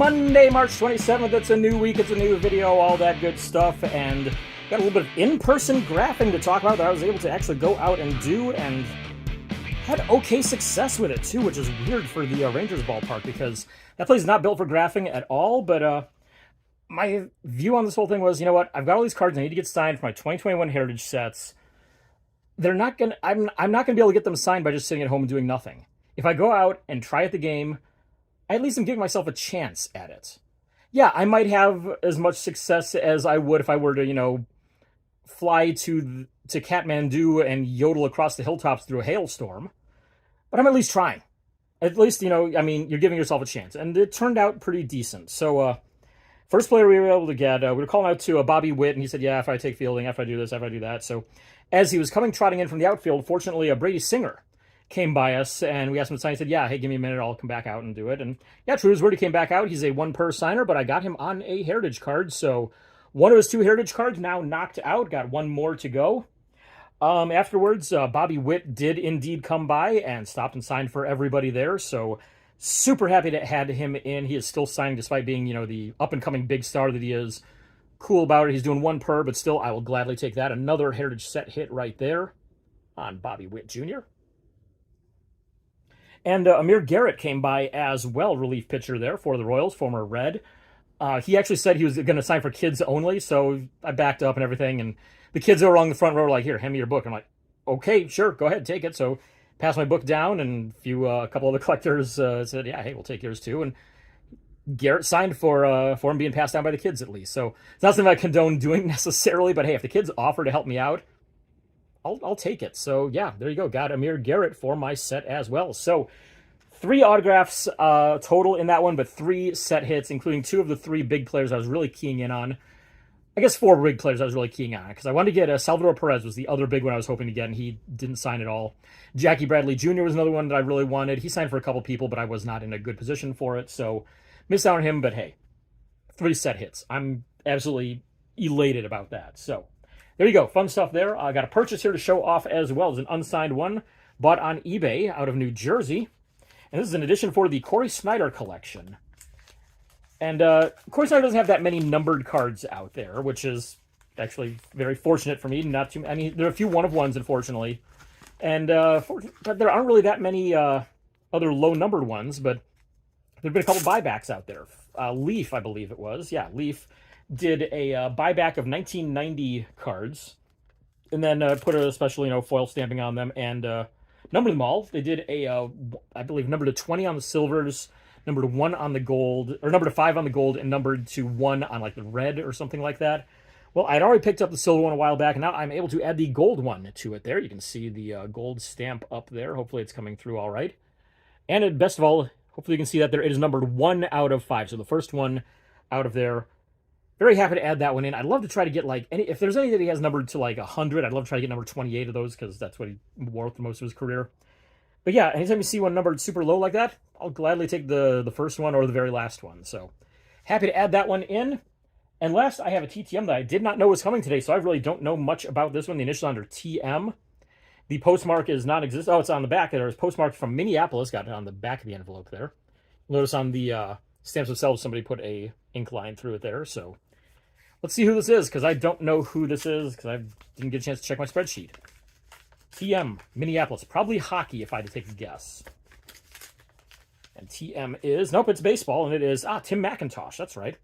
Monday, March 27th. It's a new week, it's a new video, all that good stuff, and got a little bit of in-person graphing to talk about that I was able to actually go out and do, and had okay success with it too, which is weird for the Rangers ballpark because that place is not built for graphing at all. But my view on this whole thing was, you know what, I've got all these cards I need to get signed for my 2021 Heritage sets. I'm not gonna be able to get them signed by just sitting at home and doing nothing. If I go out and try at the game, I at least am giving myself a chance at it. Yeah, I might have as much success as I would if I were to, fly to Kathmandu and yodel across the hilltops through a hailstorm. But I'm at least trying. At least, you're giving yourself a chance. And it turned out pretty decent. So, first player we were able to get, we were calling out to Bobby Witt, and he said, yeah, if I take fielding, if I do this, if I do that. So, as he was trotting in from the outfield, fortunately, Brady Singer came by us, and we asked him to sign. He said, yeah, hey, give me a minute, I'll come back out and do it. And yeah, true his word, he came back out. He's a one-per signer, but I got him on a Heritage card, so one of his 2 Heritage cards now knocked out, got one more to go. Afterwards, Bobby Witt did indeed come by and stopped and signed for everybody there, so super happy to have him in. He is still signing despite being, the up-and-coming big star that he is. Cool about it. He's doing 1 per, but still, I will gladly take that. Another Heritage set hit right there on Bobby Witt Jr. And Amir Garrett came by as well, relief pitcher there for the Royals, former Red. He actually said he was going to sign for kids only, so I backed up and everything, and the kids over along the front row were like, here, hand me your book. I'm like, okay, sure, go ahead, take it. So passed my book down, and a couple of the collectors said, yeah, hey, we'll take yours too. And Garrett signed for him being passed down by the kids at least. So it's not something I condone doing necessarily, but hey, if the kids offer to help me out, I'll take it. So yeah, there you go. Got Amir Garrett for my set as well. So 3 autographs total in that one, but 3 set hits, including 2 of the 3 big players I was really keying in on. I guess 4 big players I was really keying on, because I wanted to get Salvador Perez was the other big one I was hoping to get, and he didn't sign at all. Jackie Bradley Jr. was another one that I really wanted. He signed for a couple people, but I was not in a good position for it, so missed out on him, but hey, 3 set hits. I'm absolutely elated about that. So there you go. Fun stuff there. I got a purchase here to show off as well. It's an unsigned one, bought on eBay out of New Jersey. And this is an edition for the Corey Snyder collection. And Corey Snyder doesn't have that many numbered cards out there, which is actually very fortunate for me. Not too. I mean, there are a few one-of-ones, unfortunately. And but there aren't really that many other low-numbered ones, but there have been a couple buybacks out there. Leaf, I believe it was. Yeah, Leaf did a buyback of 1990 cards, and then put a special, foil stamping on them, and numbered them all. They did I believe, numbered to 20 on the silvers, numbered to 1 on the gold, or numbered to 5 on the gold, and numbered to 1 on, like, the red or something like that. Well, I'd already picked up the silver one a while back, and now I'm able to add the gold one to it there. You can see the gold stamp up there. Hopefully it's coming through all right. And best of all, hopefully you can see that there it is numbered 1 out of 5. So the first one out of there. Very happy to add that one in. I'd love to try to get, like, if there's any that he has numbered to, like, 100, I'd love to try to get number 28 of those, because that's what he wore for most of his career. But yeah, anytime you see one numbered super low like that, I'll gladly take the first one or the very last one. So happy to add that one in. And last, I have a TTM that I did not know was coming today, so I really don't know much about this one. The initial under TM. The postmark is non-existent. Oh, it's on the back. There's postmark from Minneapolis. Got it on the back of the envelope there. Notice on the stamps themselves, somebody put a ink line through it there. So let's see who this is, because I don't know who this is, because I didn't get a chance to check my spreadsheet. TM, Minneapolis. Probably hockey, if I had to take a guess. And TM is... Nope, it's baseball, and it is... Tim McIntosh. That's right.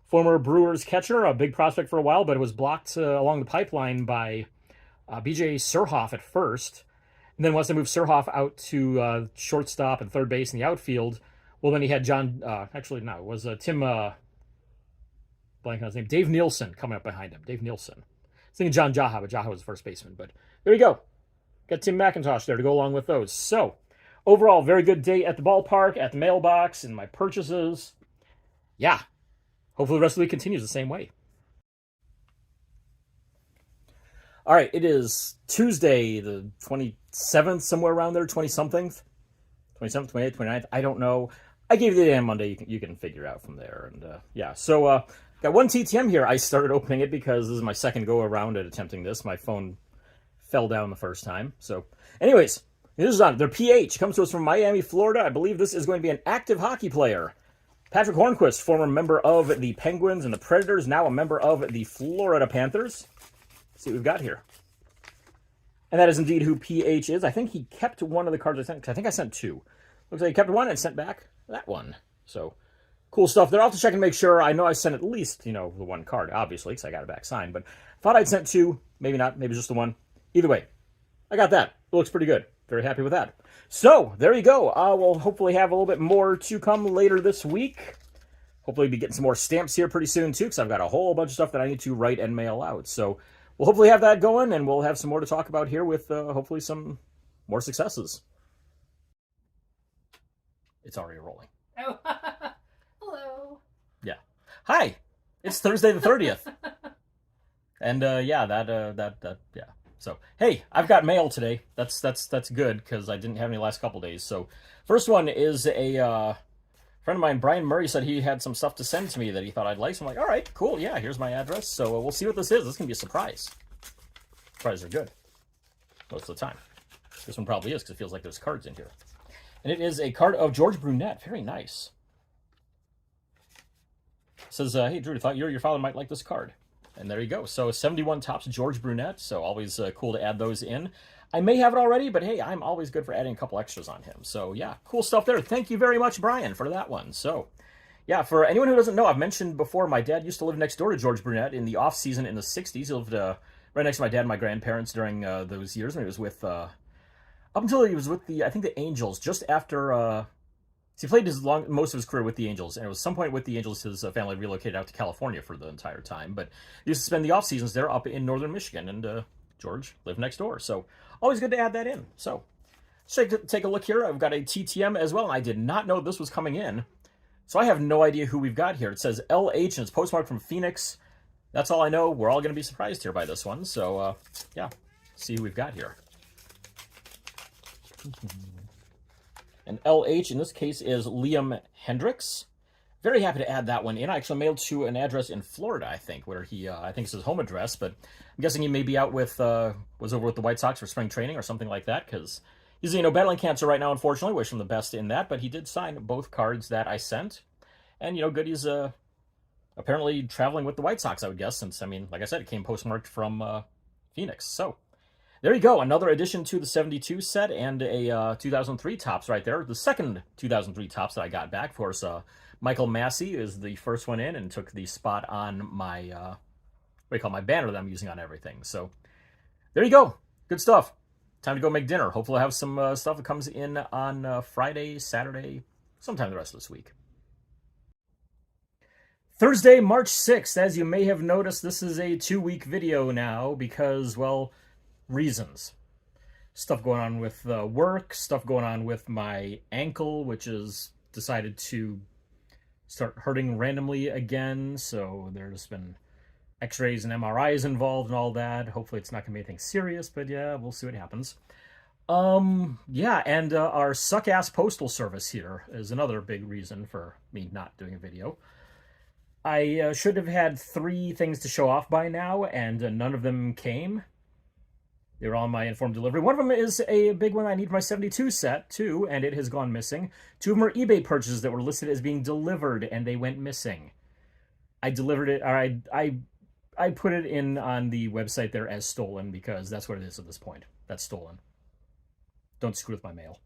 Former Brewers catcher, a big prospect for a while, but it was blocked along the pipeline by B.J. Surhoff at first. And then once they moved Surhoff out to shortstop and third base in the outfield, well, then he had John... actually, no, it was Tim... blank on his name. Dave Nielsen coming up behind him. Dave Nielsen. I was thinking John Jaha, but Jaha was the first baseman. But there you go. Got Tim McIntosh there to go along with those. So, overall, very good day at the ballpark, at the mailbox, and my purchases. Yeah. Hopefully the rest of the week continues the same way. All right, it is Tuesday, the 27th, somewhere around there, 20-something. 27th, 28th, 29th, I don't know. I gave you the day on Monday. You can figure out from there. And yeah, so got one TTM here. I started opening it because this is my second go around at attempting this. My phone fell down the first time. So anyways, this is on their PH. Comes to us from Miami, Florida. I believe this is going to be an active hockey player. Patrick Hornquist, former member of the Penguins and the Predators, now a member of the Florida Panthers. Let's see what we've got here. And that is indeed who PH is. I think he kept one of the cards I sent, because I think I sent two. Looks like he kept one and sent back that one. So, cool stuff there. I'll have to check and make sure. I know I sent at least, the one card, obviously, because I got it back signed. But thought I'd sent two. Maybe not. Maybe just the one. Either way, I got that. It looks pretty good. Very happy with that. So, there you go. We'll hopefully have a little bit more to come later this week. Hopefully be getting some more stamps here pretty soon, too, because I've got a whole bunch of stuff that I need to write and mail out. So, we'll hopefully have that going, and we'll have some more to talk about here with hopefully some more successes. It's already rolling. Oh, hello. Yeah. Hi. It's Thursday the 30th. And yeah, yeah. So, hey, I've got mail today. That's good because I didn't have any last couple days. So, first one is a friend of mine, Brian Murray, said he had some stuff to send to me that he thought I'd like. So I'm like, all right, cool. Yeah, here's my address. So we'll see what this is. This is going to be a surprise. Surprises are good most of the time. This one probably is because it feels like there's cards in here. And it is a card of George Brunette. Very nice. It says, hey, Drew, I thought your father might like this card. And there you go. So 71 Topps George Brunette. So always cool to add those in. I may have it already, but hey, I'm always good for adding a couple extras on him. So yeah, cool stuff there. Thank you very much, Brian, for that one. So yeah, for anyone who doesn't know, I've mentioned before, my dad used to live next door to George Brunette in the off season in the 60s. He lived right next to my dad and my grandparents during those years when he was with, up until he was with I think the Angels, just after, he played most of his career with the Angels, and it was some point with the Angels his family relocated out to California for the entire time, but he used to spend the off seasons there up in northern Michigan, and George lived next door, so always good to add that in. So let's take a look here. I've got a TTM as well, and I did not know this was coming in, so I have no idea who we've got here. It says LH, and it's postmarked from Phoenix. That's all I know. We're all going to be surprised here by this one, so yeah, see who we've got here. And LH, in this case, is Liam Hendricks. Very happy to add that one in. I actually mailed to an address in Florida, I think, where he, I think it's his home address, but I'm guessing he may be out with, was over with the White Sox for spring training or something like that, because he's, battling cancer right now, unfortunately. Wish him the best in that, but he did sign both cards that I sent. And, good, he's apparently traveling with the White Sox, I would guess, since, like I said, it came postmarked from Phoenix. So, there you go. Another addition to the 72 set and a 2003 Topps right there. The second 2003 Topps that I got back. Of course, Michael Massey is the first one in and took the spot on my, what do you call my banner that I'm using on everything. So, there you go. Good stuff. Time to go make dinner. Hopefully I'll have some stuff that comes in on Friday, Saturday, sometime the rest of this week. Thursday, March 6th. As you may have noticed, this is a 2-week video now because, well, reasons. Stuff going on with work, stuff going on with my ankle, which has decided to start hurting randomly again. So there's been x-rays and MRIs involved and all that. Hopefully it's not going to be anything serious, but yeah, we'll see what happens. Yeah, and our suck-ass postal service here is another big reason for me not doing a video. I should have had 3 things to show off by now, and none of them came. They were on my informed delivery. One of them is a big one I need for my 72 set, too, and it has gone missing. 2 of them are eBay purchases that were listed as being delivered, and they went missing. I delivered it, or I put it in on the website there as stolen, because that's what it is at this point. That's stolen. Don't screw with my mail.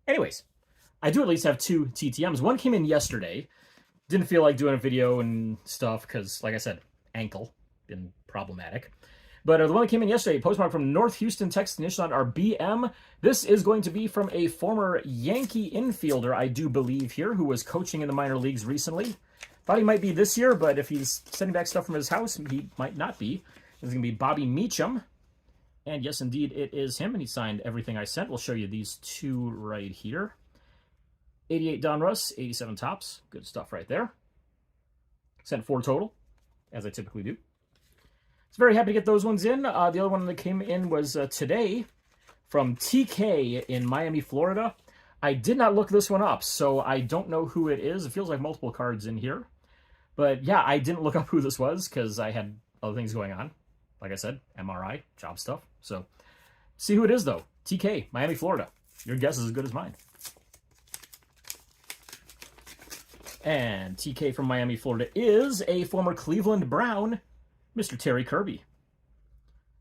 Anyways, I do at least have 2 TTMs. One came in yesterday. Didn't feel like doing a video and stuff, because, like I said, ankle. Been problematic. But the one that came in yesterday, postmark from North Houston, Texas, initial on our BM. This is going to be from a former Yankee infielder, I do believe here, who was coaching in the minor leagues recently. Thought he might be this year, but if he's sending back stuff from his house, he might not be. This is going to be Bobby Meacham. And yes, indeed, it is him, and he signed everything I sent. We'll show you these 2 right here. 88 Donruss, 87 Topps. Good stuff right there. Sent 4 total, as I typically do. So very happy to get those ones in. The other one that came in was today from TK in Miami, Florida. I did not look this one up, so I don't know who it is. It feels like multiple cards in here. But yeah, I didn't look up who this was because I had other things going on. Like I said, MRI, job stuff. So see who it is, though. TK, Miami, Florida. Your guess is as good as mine. And TK from Miami, Florida is a former Cleveland Brown, Mr. Terry Kirby.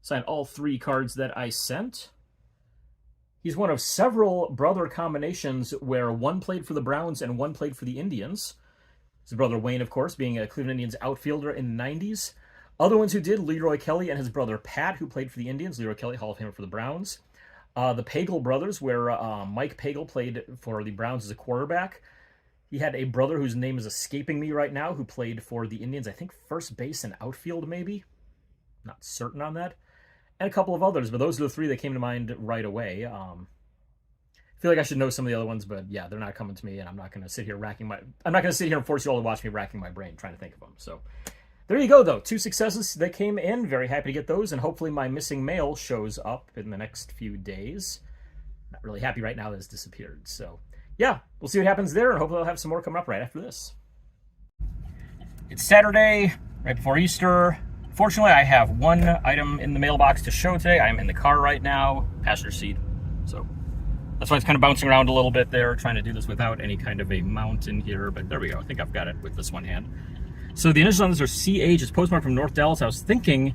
Signed all 3 cards that I sent. He's one of several brother combinations where one played for the Browns and one played for the Indians. His brother Wayne, of course, being a Cleveland Indians outfielder in the 90s. Other ones who did, Leroy Kelly and his brother Pat, who played for the Indians. Leroy Kelly, Hall of Famer for the Browns. The Pagel brothers, where Mike Pagel played for the Browns as a quarterback. He had a brother whose name is escaping me right now, who played for the Indians, I think first base and outfield maybe. Not certain on that. And a couple of others, but those are the 3 that came to mind right away. I feel like I should know some of the other ones, but yeah, they're not coming to me, and I'm not going to sit here and force you all to watch me racking my brain trying to think of them. So there you go, though. 2 successes that came in. Very happy to get those, and hopefully my missing mail shows up in the next few days. Not really happy right now that it's disappeared. So yeah, we'll see what happens there, and hopefully I'll have some more coming up right after this. It's Saturday, right before Easter. Fortunately, I have 1 item in the mailbox to show today. I'm in the car right now, passenger seat. So that's why it's kind of bouncing around a little bit there, trying to do this without any kind of a mount in here. But there we go. I think I've got it with this one hand. So the initials on this are CH. It's postmarked from North Dallas. I was thinking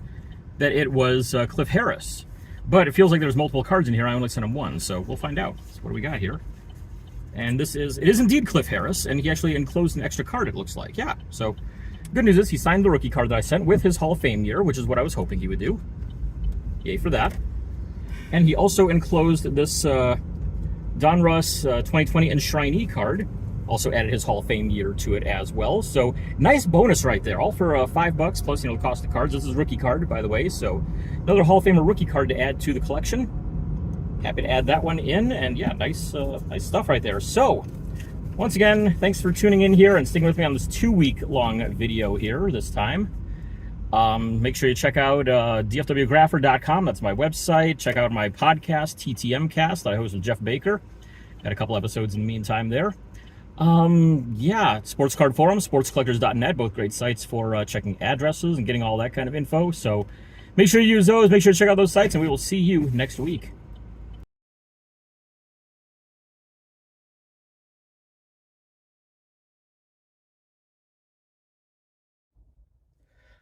that it was Cliff Harris. But it feels like there's multiple cards in here. I only sent him 1, so we'll find out. So what do we got here? And it is indeed Cliff Harris, and he actually enclosed an extra card, it looks like. Yeah, so good news is he signed the rookie card that I sent with his Hall of Fame year, which is what I was hoping he would do. Yay for that. And he also enclosed this Donruss 2020 Enshrinee card. Also added his Hall of Fame year to it as well. So nice bonus right there, all for $5 plus, the cost of cards. This is a rookie card, by the way, so another Hall of Famer rookie card to add to the collection. Happy to add that one in, and yeah, nice stuff right there. So, once again, thanks for tuning in here and sticking with me on this 2-week-long video here this time. Make sure you check out dfwgrapher.com. That's my website. Check out my podcast, TTMcast, that I host with Jeff Baker. Got a couple episodes in the meantime there. Yeah, Sports Card Forum, sportscollectors.net, both great sites for checking addresses and getting all that kind of info. So, make sure you use those. Make sure to check out those sites, and we will see you next week.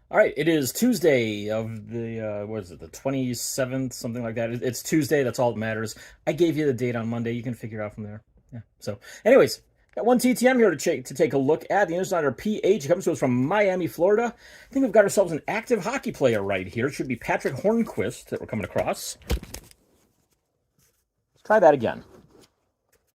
All right, it is Tuesday of the, what is it, the 27th, something like that. It's Tuesday, that's all that matters. I gave you the date on Monday. You can figure it out from there. Yeah, so anyways, got 1 TTM here to take a look at. The Insider PH comes to us from Miami, Florida. I think we've got ourselves an active hockey player right here. It should be Patrick Hornquist that we're coming across. Let's try that again.